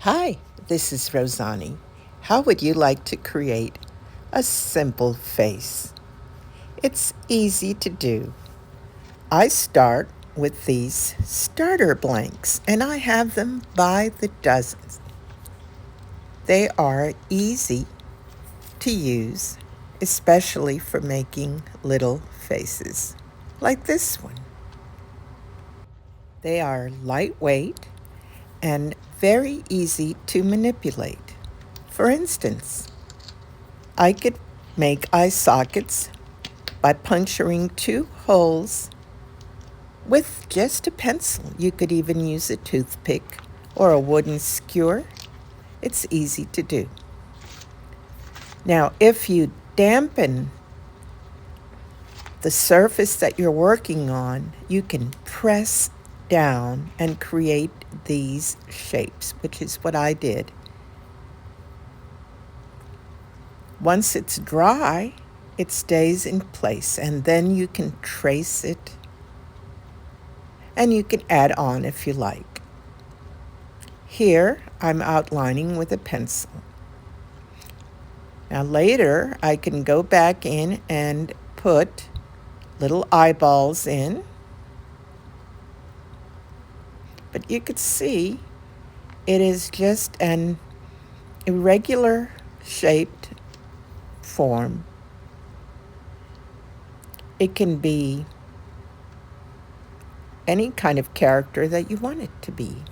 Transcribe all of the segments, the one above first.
Hi, this is Rosani. How would you like to create a simple face? It's easy to do. I start with these starter blanks and I have them by the dozens. They are easy to use, especially for making little faces, like this one. They are lightweight and very easy to manipulate. For instance, I could make eye sockets by puncturing two holes with just a pencil. You could even use a toothpick or a wooden skewer. It's easy to do. Now, if you dampen the surface that you're working on, you can press down and create these shapes, which is what I did. Once it's dry, it stays in place, and then you can trace it and you can add on if you like. Here, I'm outlining with a pencil. Now later, I can go back in and put little eyeballs in. But you could see it is just an irregular shaped form. It can be any kind of character that you want it to be.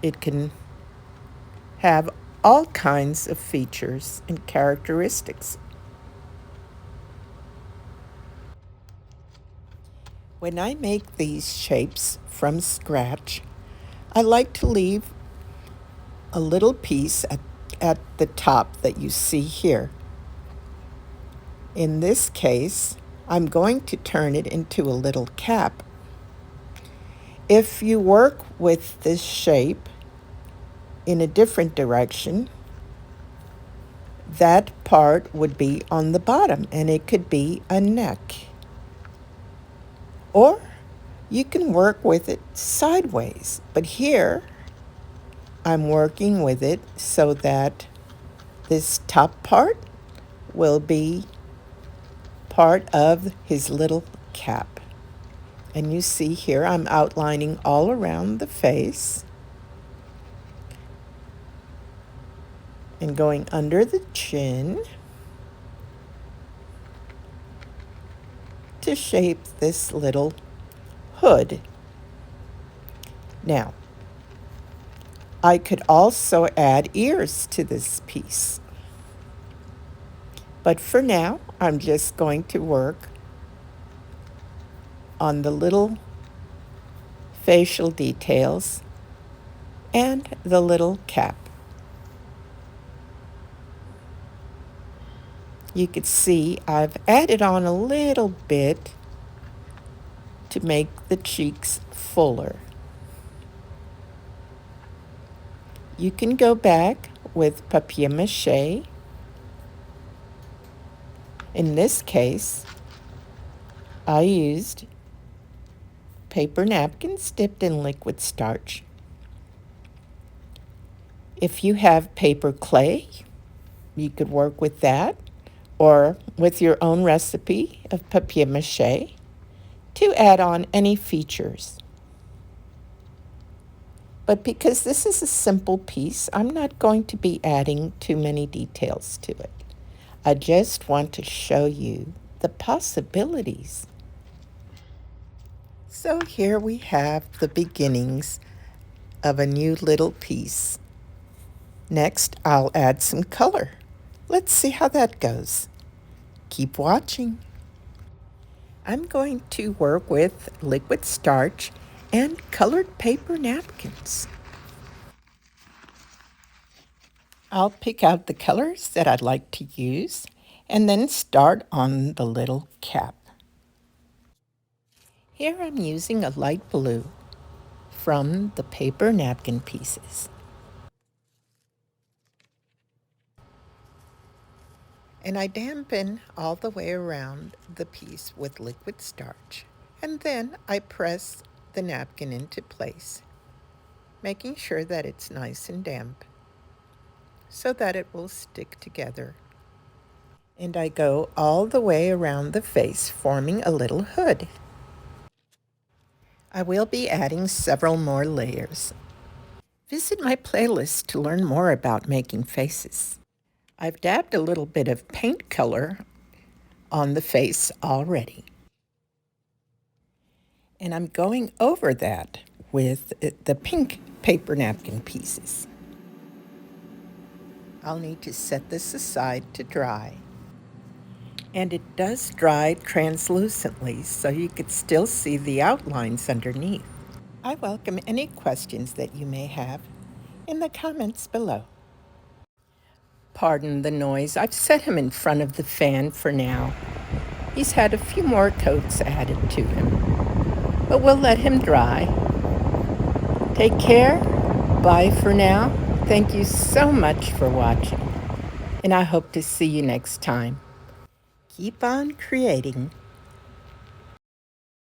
It can have all kinds of features and characteristics. When I make these shapes from scratch, I like to leave a little piece at the top that you see here. In this case, I'm going to turn it into a little cap. If you work with this shape in a different direction, that part would be on the bottom and it could be a neck. Or you can work with it sideways, but here I'm working with it so that this top part will be part of his little cap. And you see here I'm outlining all around the face and going under the chin to shape this little hood. Now, I could also add ears to this piece. But for now, I'm just going to work on the little facial details and the little cap. You could see I've added on a little bit to make the cheeks fuller. You can go back with papier mâché. In this case, I used paper napkins dipped in liquid starch. If you have paper clay, you could work with that, or with your own recipe of papier mâché to add on any features. But because this is a simple piece, I'm not going to be adding too many details to it. I just want to show you the possibilities. So here we have the beginnings of a new little piece. Next, I'll add some color. Let's see how that goes. Keep watching. I'm going to work with liquid starch and colored paper napkins. I'll pick out the colors that I'd like to use and then start on the little cap. Here I'm using a light blue from the paper napkin pieces. And I dampen all the way around the piece with liquid starch. And then I press the napkin into place. making sure that it's nice and damp so that it will stick together. And I go all the way around the face, forming a little hood. I will be adding several more layers. Visit my playlist to learn more about making faces. I've dabbed a little bit of paint color on the face already. And I'm going over that with the pink paper napkin pieces. I'll need to set this aside to dry. And it does dry translucently, so you could still see the outlines underneath. I welcome any questions that you may have in the comments below. Pardon the noise. I've set him in front of the fan for now. He's had a few more coats added to him, but we'll let him dry. Take care. Bye for now. Thank you so much for watching, and I hope to see you next time. Keep on creating.